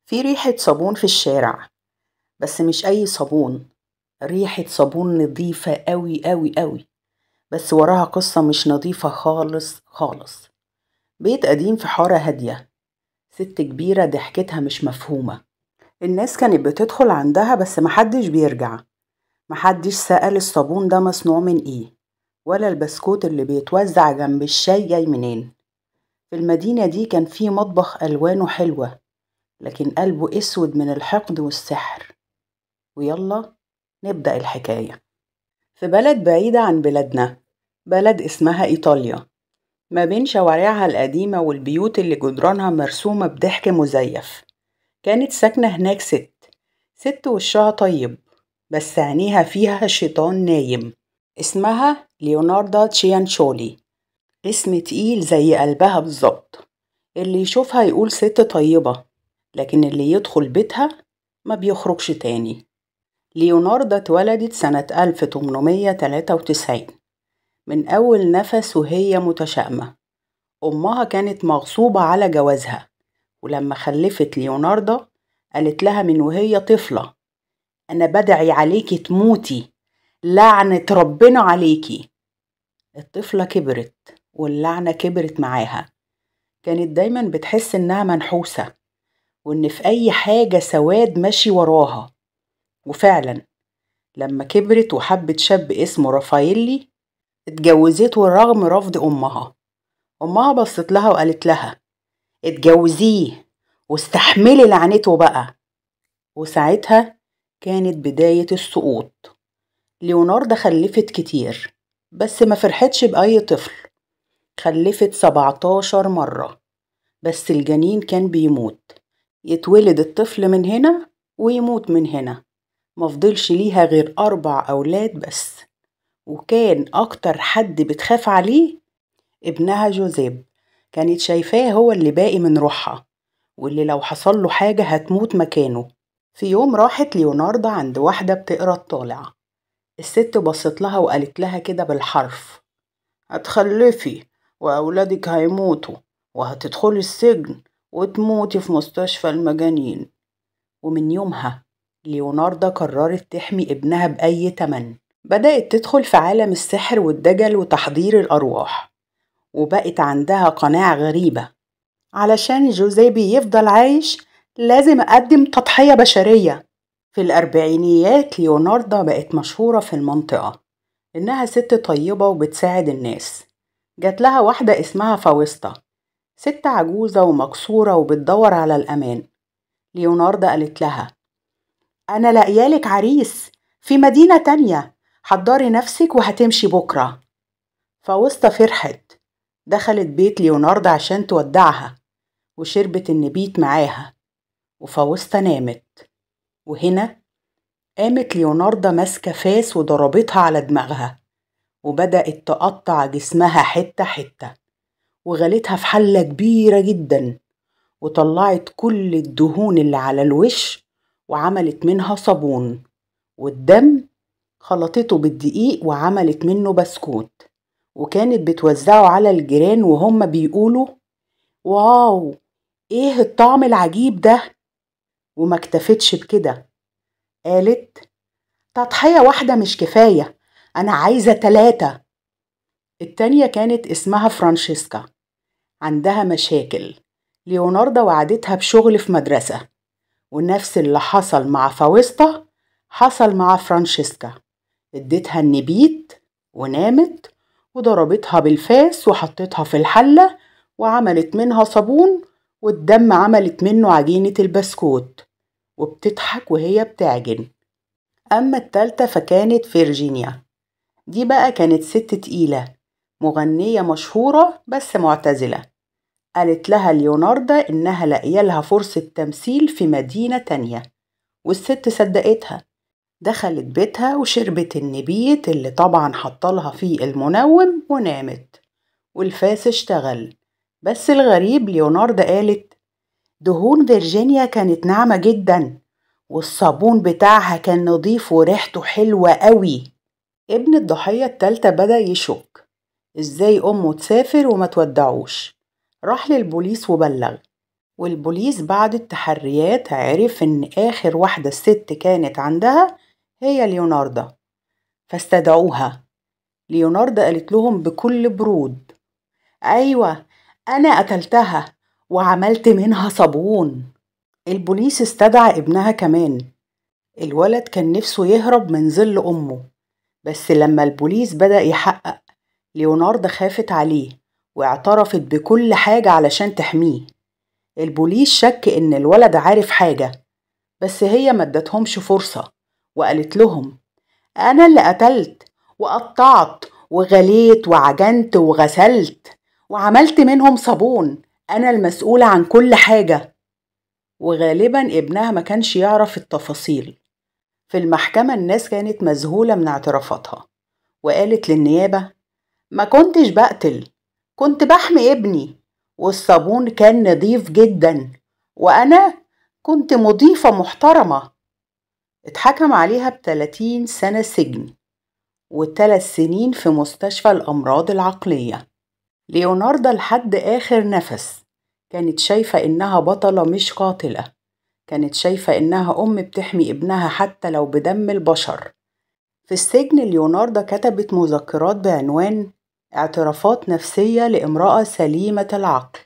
في ريحة صابون في الشارع، بس مش أي صابون. ريحة صابون نضيفة أوي أوي أوي، بس وراها قصة مش نضيفة خالص خالص. بيت قديم في حارة هادية، ست كبيرة ضحكتها مش مفهومة. الناس كانت بتدخل عندها بس محدش بيرجع. محدش سأل الصابون ده مصنوع من ايه، ولا البسكوت اللي بيتوزع جنب الشاي جاي منين. في المدينة دي كان في مطبخ ألوانه حلوة، لكن قلبه أسود من الحقد والسحر. ويلا نبدأ الحكاية. في بلد بعيدة عن بلادنا، بلد اسمها إيطاليا، ما بين شوارعها القديمة والبيوت اللي جدرانها مرسومة بضحك مزيف، كانت ساكنة هناك ست وشها طيب، بس عينيها فيها شيطان نايم. اسمها ليوناردا تشيانشولي، اسم تقيل زي قلبها بالظبط. اللي يشوفها يقول ست طيبة، لكن اللي يدخل بيتها ما بيخرجش تاني. ليوناردا اتولدت سنة 1893. من أول نفس وهي متشائمة. أمها كانت مغصوبة على جوازها، ولما خلفت ليوناردا قالت لها من وهي طفلة: أنا بدعي عليكي تموتي، لعنة ربنا عليكي. الطفلة كبرت واللعنة كبرت معاها. كانت دايما بتحس إنها منحوسة، وإن في أي حاجة سواد ماشي وراها. وفعلا لما كبرت وحبت شاب اسمه رافاييلي، اتجوزته رغم رفض أمها بصت لها وقالت لها: اتجوزيه واستحملي لعنته بقى. وساعتها كانت بداية السقوط. ليوناردا خلفت كتير، بس ما فرحتش بأي طفل. خلفت 17 مرة، بس الجنين كان بيموت. يتولد الطفل من هنا ويموت من هنا. مفضلش ليها غير 4 أولاد بس. وكان أكتر حد بتخاف عليه ابنها جوزيب. كانت شايفاه هو اللي باقي من روحها، واللي لو حصل له حاجة هتموت مكانه. في يوم راحت ليوناردا عند واحدة بتقرا الطالع. الست بصت لها وقالت لها كده بالحرف: هتخلفي وأولادك هيموتوا، وهتدخلي السجن وتموتي في مستشفى المجانين. ومن يومها ليوناردا قررت تحمي ابنها بأي تمن. بدأت تدخل في عالم السحر والدجل وتحضير الأرواح، وبقت عندها قناعة غريبة: علشان جوزيبي يفضل عايش لازم أقدم تضحية بشرية. في الأربعينيات ليوناردا بقت مشهورة في المنطقة إنها ست طيبة وبتساعد الناس. جات لها واحدة اسمها فاوستا، ست عجوزة ومكسورة وبتدور على الأمان. ليوناردا قالت لها: أنا لاقيالك عريس في مدينة تانية، حضري نفسك وهتمشي بكرة. فاوستا فرحت، دخلت بيت ليوناردا عشان تودعها، وشربت النبيت معاها. وفاوستا نامت، وهنا قامت ليوناردا ماسكة فاس وضربتها على دماغها، وبدأت تقطع جسمها حتة حتة، وغلتها في حلة كبيرة جدا، وطلعت كل الدهون اللي على الوش، وعملت منها صابون. والدم خلطته بالدقيق وعملت منه بسكوت، وكانت بتوزعه على الجيران وهم بيقولوا: واو، ايه الطعم العجيب ده. وما اكتفتش بكده، قالت: تضحية واحدة مش كفاية، أنا عايزة 3. التانية كانت اسمها فرانشيسكا، عندها مشاكل. ليوناردا وعدتها بشغل في مدرسة، ونفس اللي حصل مع فاوستا حصل مع فرانشيسكا. اديتها النبيت ونامت، وضربتها بالفاس وحطتها في الحلة وعملت منها صابون، والدم عملت منه عجينة البسكوت، وبتضحك وهي بتعجن. أما التالتة فكانت فيرجينيا. دي بقى كانت ست تقيلة، مغنية مشهورة بس معتزلة. قالت لها ليوناردا إنها لاقيالها فرصة تمثيل في مدينة تانية، والست صدقتها. دخلت بيتها وشربت النبيت اللي طبعا حطلها فيه المنوم ونامت، والفاس اشتغل. بس الغريب ليوناردا قالت: دهون فيرجينيا كانت ناعمة جدا، والصابون بتاعها كان نظيف وريحته حلوة قوي. ابن الضحية التالتة بدأ يشك ازاي أمه تسافر وما تودعوش. راح للبوليس وبلغ، والبوليس بعد التحريات عرف إن آخر واحدة الست كانت عندها هي ليوناردا، فاستدعوها. ليوناردا قالت لهم بكل برود: أيوة، أنا قتلتها وعملت منها صابون. البوليس استدعى ابنها كمان. الولد كان نفسه يهرب من ظل أمه، بس لما البوليس بدأ يحقق، ليوناردا خافت عليه واعترفت بكل حاجة علشان تحميه. البوليس شك إن الولد عارف حاجة، بس هي ما ادتهمش فرصة وقالت لهم: أنا اللي قتلت وقطعت وغليت وعجنت وغسلت وعملت منهم صابون، أنا المسؤولة عن كل حاجة. وغالبا ابنها ما كانش يعرف التفاصيل. في المحكمة الناس كانت مذهولة من اعترافاتها، وقالت للنيابة: ما كنتش بقتل، كنت بحمي ابني، والصابون كان نظيف جدا، وأنا كنت مضيفة محترمة. اتحكم عليها ب30 سنة سجن و3 سنين في مستشفى الأمراض العقلية. ليوناردا لحد آخر نفس كانت شايفة إنها بطلة مش قاتلة، كانت شايفة إنها أم بتحمي ابنها حتى لو بدم البشر. في السجن ليوناردا كتبت مذكرات بعنوان اعترافات نفسية لامرأة سليمة العقل،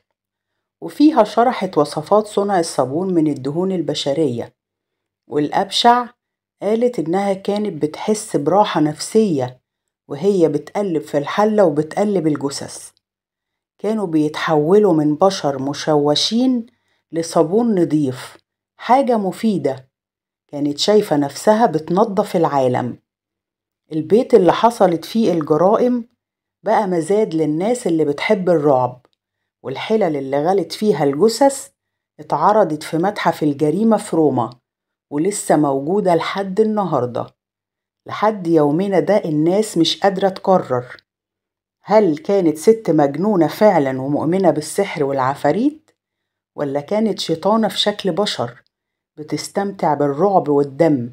وفيها شرحت وصفات صنع الصابون من الدهون البشرية. والأبشع، قالت إنها كانت بتحس براحة نفسية وهي بتقلب في الحلة وبتقلب الجثث. كانوا بيتحولوا من بشر مشوشين لصابون نضيف، حاجة مفيدة. كانت شايفة نفسها بتنظف العالم. البيت اللي حصلت فيه الجرائم بقى مزاد للناس اللي بتحب الرعب، والحلل اللي غلت فيها الجثث اتعرضت في متحف الجريمة في روما، ولسه موجودة لحد النهاردة. لحد يومنا ده الناس مش قادرة تقرر هل كانت ست مجنونة فعلا ومؤمنة بالسحر والعفاريت، ولا كانت شيطانة في شكل بشر بتستمتع بالرعب والدم.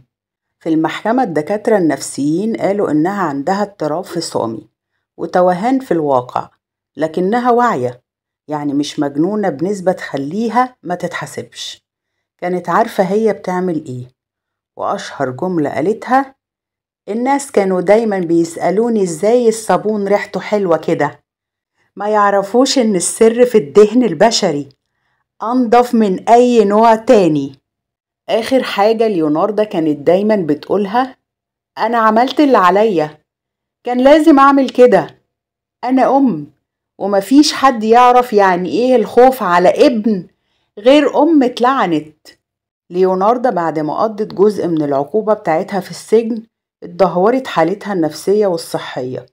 في المحكمة الدكاترة النفسيين قالوا إنها عندها اضطراب فصامي وتوهان في الواقع، لكنها واعية، يعني مش مجنونة بنسبة تخليها ما تتحسبش. كانت عارفة هي بتعمل إيه، وأشهر جملة قالتها: الناس كانوا دايما بيسألوني إزاي الصابون ريحته حلوة كده، ما يعرفوش إن السر في الدهن البشري، أنضف من أي نوع تاني. آخر حاجة ليوناردا كانت دايما بتقولها: أنا عملت اللي عليا، كان لازم أعمل كده، أنا أم، ومفيش حد يعرف يعني إيه الخوف على ابن غير أم اتلعنت. ليوناردا بعد ما قضت جزء من العقوبة بتاعتها في السجن اتدهورت حالتها النفسية والصحية،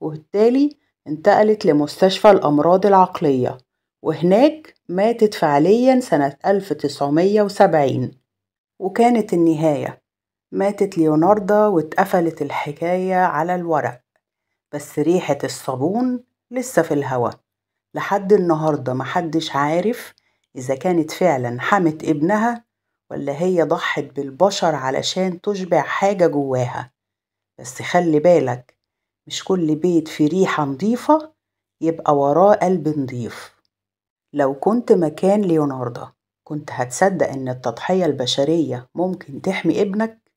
وبالتالي انتقلت لمستشفى الأمراض العقلية، وهناك ماتت فعليا سنة 1970. وكانت النهاية، ماتت ليوناردا واتقفلت الحكاية على الورق، بس ريحة الصابون لسه في الهوا. لحد النهاردة محدش عارف إذا كانت فعلا حمت ابنها ولا هي ضحت بالبشر علشان تشبع حاجة جواها. بس خلي بالك، مش كل بيت فيه ريحة نظيفة يبقى وراه قلب نظيف. لو كنت مكان ليوناردا، كنت هتصدق إن التضحية البشرية ممكن تحمي ابنك؟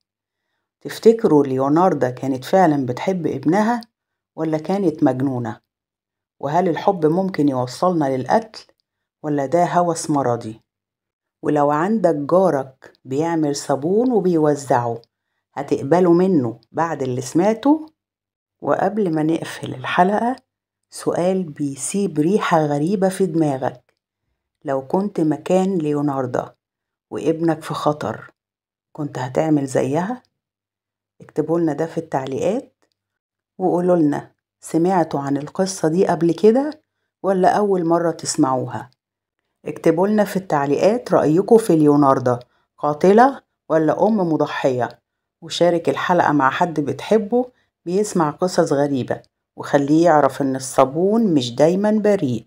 تفتكروا ليوناردا كانت فعلا بتحب ابنها ولا كانت مجنونة؟ وهل الحب ممكن يوصلنا للقتل ولا ده هوس مرضي؟ ولو عندك جارك بيعمل صابون وبيوزعه، هتقبله منه بعد اللي سمعته؟ وقبل ما نقفل الحلقة، سؤال بيسيب ريحة غريبة في دماغك: لو كنت مكان ليوناردا وابنك في خطر، كنت هتعمل زيها؟ اكتبولنا ده في التعليقات، وقولولنا سمعتوا عن القصة دي قبل كده ولا أول مرة تسمعوها؟ اكتبولنا في التعليقات رأيكم في ليوناردا، قاتلة ولا أم مضحية؟ وشارك الحلقة مع حد بتحبه بيسمع قصص غريبة، وخليه يعرف إن الصابون مش دايما بريء.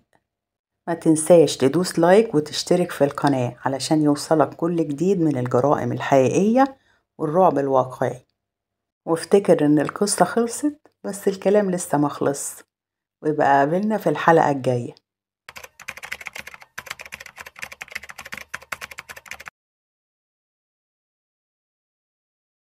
ما تنساش تدوس لايك وتشترك في القناة علشان يوصلك كل جديد من الجرائم الحقيقية والرعب الواقعي. وافتكر إن القصة خلصت بس الكلام لسه مخلص، ويبقى قابلنا في الحلقة الجاية.